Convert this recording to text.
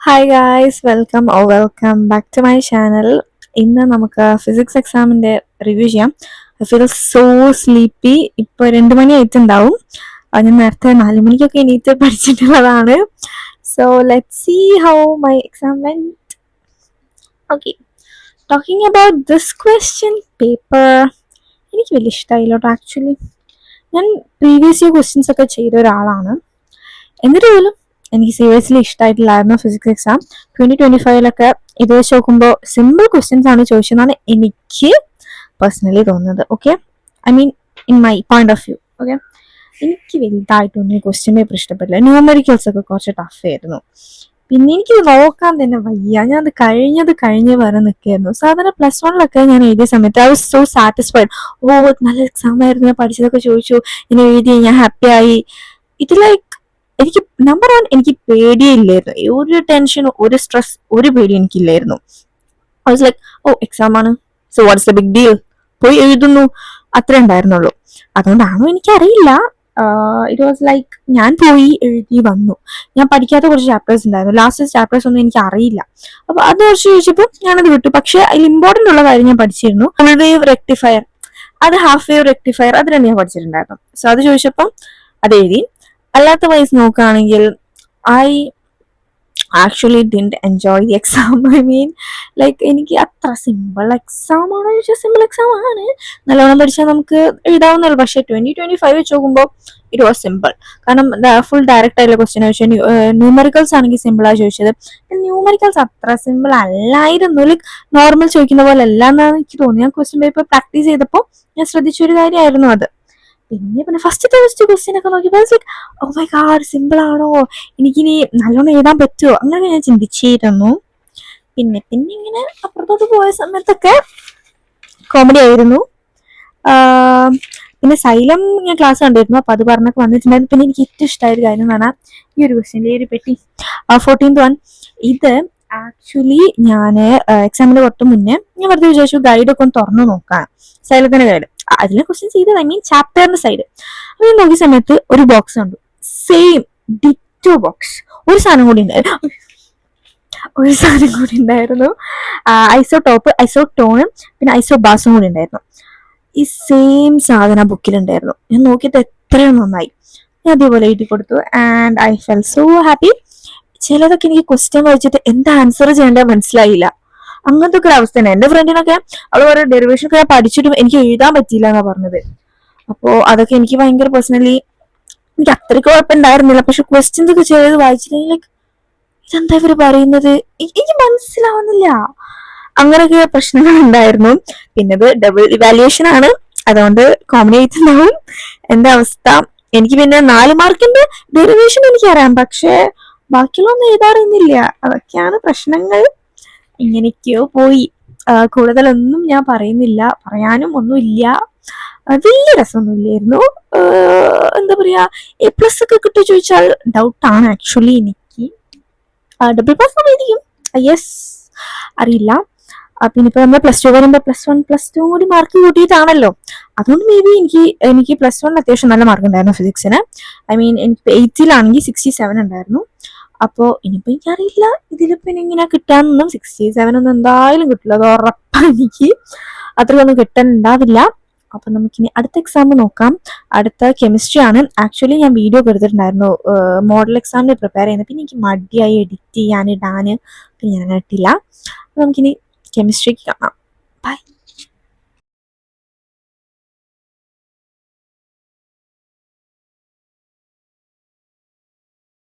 Hi guys, welcome back to my channel. ഇന്ന് നമുക്ക് physics എക്സാമിൻ്റെ റിവ്യൂ ചെയ്യാം. I feel so sleepy. ഇപ്പോൾ 2 മണി ആയിട്ടുണ്ടാവും. ഞാൻ നേരത്തെ 4 മണിക്കൊക്കെ എണീറ്റ് പഠിച്ചിട്ടുള്ളതാണ്. So let's see how my exam went. Okay, talking about this question paper, എനിക്ക് വലിയ ഇഷ്ടമായില്ല കേട്ടോ. ആക്ച്വലി ഞാൻ പ്രീവിയസ് ഇയർ ക്വസ്റ്റ്യൻസ് ഒക്കെ ചെയ്ത ഒരാളാണ്. എന്നിട്ട് പോലും എനിക്ക് സീരിയസ്ലി ഇഷ്ടമായിട്ടില്ലായിരുന്നു ഫിസിക്സ് എക്സാം. 2025 ഇത് വെച്ച് നോക്കുമ്പോൾ സിമ്പിൾ ക്വസ്റ്റ്യൻസ് ആണ് ചോദിച്ചതെന്നാണ് എനിക്ക് പേഴ്സണലി തോന്നുന്നത്. Okay, I mean in my point of view. Okay, എനിക്ക് വലുതായിട്ടൊന്നും ഈ ക്വസ്റ്റ്യൻ പേപ്പർ ഇഷ്ടപ്പെട്ടില്ല. ന്യൂമറിക്കൽസ് ഒക്കെ കുറച്ച് ടഫ് ആയിരുന്നു. പിന്നെ എനിക്ക് നോക്കാൻ തന്നെ വയ്യ. ഞാൻ അത് കഴിഞ്ഞ് വരെ നിൽക്കുകയായിരുന്നു. സാധാരണ +1 ഞാൻ എഴുതിയ സമയത്ത് ഐ വാസ് സോ സാറ്റിസ്ഫൈഡ്. ഓ, നല്ല എക്സാം ആയിരുന്നു, ഞാൻ പഠിച്ചതൊക്കെ ചോദിച്ചു, ഞാൻ എഴുതി, ഞാൻ ഹാപ്പി ആയി. ഇത് ലൈക്ക് എനിക്ക് നമ്പർ 1 എനിക്ക് പേടിയില്ലായിരുന്നു. ഒരു ടെൻഷനോ ഒരു സ്ട്രെസ് ഒരു പേടി എനിക്കില്ലായിരുന്നു. I was like, oh exam ആണ്, so what's the big deal, പോയി എഴുതുന്നു, അത്രേ ഉണ്ടായിരുന്നുള്ളൂ. അതുകൊണ്ടാണോ എനിക്കറിയില്ല. ഇറ്റ് വാസ് ലൈക്ക് ഞാൻ പോയി എഴുതി വന്നു. ഞാൻ പഠിക്കാത്ത കുറച്ച് ചാപ്റ്റേഴ്സ് ഉണ്ടായിരുന്നു. ലാസ്റ്റ് ചാപ്റ്റേഴ്സ് ഒന്നും എനിക്ക് അറിയില്ല. അപ്പൊ അത് കുറച്ച് ചോദിച്ചപ്പോൾ ഞാനത് വിട്ടു. പക്ഷെ അതിൽ ഇമ്പോർട്ടൻ്റ് ഉള്ള കാര്യം ഞാൻ പഠിച്ചിരുന്നു. ഫുൾ വേവ് റെക്ടിഫയർ, അത് ഹാഫ് വേവ് റെക്ടിഫയർ, അത് രണ്ട് ഞാൻ പഠിച്ചിട്ടുണ്ടായിരുന്നു. സോ അത് ചോദിച്ചപ്പം അത് എഴുതി. അല്ലാത്ത വൈസ് നോക്കുകയാണെങ്കിൽ I actually didn't enjoy the exam. I mean like എനിക്ക് അത്ര സിമ്പിൾ എക്സാം ആണോ ചോദിച്ചാൽ സിമ്പിൾ എക്സാം ആണ്, നല്ലോണം പഠിച്ചാൽ നമുക്ക് എഴുതാവുന്നുള്ളൂ. പക്ഷേ 2025 വെച്ച് നോക്കുമ്പോൾ ഇറ്റ് വാസ് സിമ്പിൾ. കാരണം ഫുൾ ഡയറക്റ്റ് ആയിട്ടുള്ള ക്വസ്റ്റ്യൻ ചോദിച്ചാൽ ന്യൂമറിക്കൽസ് ആണെങ്കിൽ സിമ്പിളാണ് ചോദിച്ചത്. ന്യൂമറിക്കൽസ് അത്ര സിമ്പിൾ അല്ലായിരുന്നു. ലൈക്ക് നോർമൽ ചോദിക്കുന്ന പോലെ അല്ല എന്നാണ് എനിക്ക് തോന്നി. ഞാൻ ക്വസ്റ്റ്യൻ പേപ്പർ പ്രാക്ടീസ് ചെയ്തപ്പോൾ ഞാൻ ശ്രദ്ധിച്ചൊരു കാര്യമായിരുന്നു അത്. പിന്നെ ഫസ്റ്റ് ക്വസ്റ്റ്യൻ ഒക്കെ നോക്കിയപ്പോൾ like, oh my god, simple ആണോ, എനിക്കിനി നല്ലോണം എഴുതാൻ പറ്റുമോ, അങ്ങനെ ഞാൻ ചിന്തിച്ചിരുന്നു. പിന്നെ ഇങ്ങനെ അപ്പുറത്തോട്ട് പോയ സമയത്തൊക്കെ കോമഡി ആയിരുന്നു. പിന്നെ സൈലം ഞാൻ ക്ലാസ് കണ്ടിരുന്നു, അപ്പൊ അത് പറഞ്ഞൊക്കെ വന്നിട്ടുണ്ടായിരുന്നു. പിന്നെ എനിക്ക് ഏറ്റവും ഇഷ്ടമായ ഒരു കാര്യം എന്ന് പറഞ്ഞാൽ ഈ ഒരു ക്വസ്റ്റ്യൻ്റെ ഈ ഒരു പെട്ടി 14th വൺ. ഇത് ആക്ച്വലി ഞാൻ എക്സാമിന് തൊട്ട് മുന്നേ ഞാൻ വെറുതെ വിചാരിച്ചു ഗൈഡൊക്കെ ഒന്ന് തുറന്നു നോക്കാം, സൈലത്തിന്റെ ഗൈഡ്. അതിലെ ക്വസ്റ്റ്യൻ ചെയ്തത്, ഐ മീൻ ചാപ്റ്ററിന്റെ സൈഡ്. അപ്പൊ ഞാൻ നോക്കിയ സമയത്ത് ഒരു ബോക്സ് കണ്ടു, സെയിം ഡിറ്റോ ബോക്സ്. ഒരു സാധനം കൂടി ഉണ്ടായിരുന്നു, ഐസോടോപ്പ്, ഐസോടോണും പിന്നെ ഐസോബാസും കൂടി ഉണ്ടായിരുന്നു. ഈ സെയിം സാധനം ബുക്കിലുണ്ടായിരുന്നു. ഞാൻ നോക്കിയിട്ട് എത്രയോ നന്നായി. ഞാൻ അതേപോലെ എഴുതി കൊടുത്തു and I felt so happy. ചിലതൊക്കെ എനിക്ക് ക്വസ്റ്റ്യൻ വായിച്ചിട്ട് എന്താ ആൻസർ ചെയ്യേണ്ടത് മനസ്സിലായില്ല. അങ്ങനത്തെ ഒക്കെ ഒരു അവസ്ഥ തന്നെ. എന്റെ ഫ്രണ്ടിനൊക്കെ അവൾ ഓരോ ഡെറിവേഷൻ ഒക്കെ പഠിച്ചിട്ടും എനിക്ക് എഴുതാൻ പറ്റിയില്ല എന്നാ പറഞ്ഞത്. അപ്പോ അതൊക്കെ എനിക്ക് ഭയങ്കര പേഴ്സണലി എനിക്ക് അത്രയ്ക്ക് കുഴപ്പമുണ്ടായിരുന്നില്ല. പക്ഷെ ക്വസ്റ്റ്യൻസ് ഒക്കെ ചെയ്ത് വായിച്ചിട്ടുണ്ടെങ്കിൽ ലൈക്ക് ഇതെന്താ ഇവര് പറയുന്നത്, എനിക്ക് മനസ്സിലാവുന്നില്ല. അങ്ങനെയൊക്കെ പ്രശ്നങ്ങൾ ഉണ്ടായിരുന്നു. പിന്നെ ഇത് ഡബിൾ ഇവാലുവേഷൻ ആണ്, അതുകൊണ്ട് കോമഡി ആയിട്ടുണ്ടാവും എന്റെ അവസ്ഥ. എനിക്ക് പിന്നെ 4 മാർക്കിന്റെ ഡെറിവേഷൻ എനിക്കറിയാം, പക്ഷെ ബാക്കിയുള്ളൊന്നും എഴുതാറിയുന്നില്ല. അതൊക്കെയാണ് പ്രശ്നങ്ങൾ. ഇങ്ങനെയൊക്കെയോ പോയി. കൂടുതലൊന്നും ഞാൻ പറയുന്നില്ല, പറയാനും ഒന്നുമില്ല. വലിയ രസമൊന്നുമില്ലായിരുന്നു. എന്താ പറയാ, A+ ഒക്കെ കിട്ടുമോ ചോദിച്ചാൽ ഡൗട്ടാണ് ആക്ച്വലി എനിക്ക്. ഡബിൾ പാസ് ആയിരിക്കും, യെസ്, അറിയില്ല. പിന്നെ ഇപ്പൊ നമ്മൾ +2 വരുമ്പോൾ +1 +2 കൂടി മാർക്ക് കൂട്ടിയിട്ടാണല്ലോ. അതുകൊണ്ട് മേ ബി എനിക്ക് +1 അത്യാവശ്യം നല്ല മാർക്ക് ഉണ്ടായിരുന്നു ഫിസിക്സിന്. ഐ മീൻ എനിക്ക് 8ലാണെങ്കിൽ 67 ഉണ്ടായിരുന്നു. അപ്പോൾ ഇനിയിപ്പോൾ എനിക്കറിയില്ല ഇതിലിപ്പോൾ ഇങ്ങനെ കിട്ടാനൊന്നും. 67 ഒന്നും എന്തായാലും കിട്ടില്ല, അത് ഉറപ്പാണ്. എനിക്ക് അത്രയൊന്നും കിട്ടാനുണ്ടാവില്ല. അപ്പൊ നമുക്കിനി അടുത്ത എക്സാം നോക്കാം. അടുത്ത കെമിസ്ട്രി ആണ്. ആക്ച്വലി ഞാൻ വീഡിയോ ഒക്കെ എടുത്തിട്ടുണ്ടായിരുന്നു മോഡൽ എക്സാമിന് പ്രിപ്പയർ ചെയ്യുന്നത്. പിന്നെ എനിക്ക് മടിയായി എഡിറ്റ് ചെയ്യാൻ, ഇടാന്, പിന്നെ ഞാൻ ഇട്ടില്ല. നമുക്കിനി കെമിസ്ട്രിക്ക് കാണാം. ബൈ.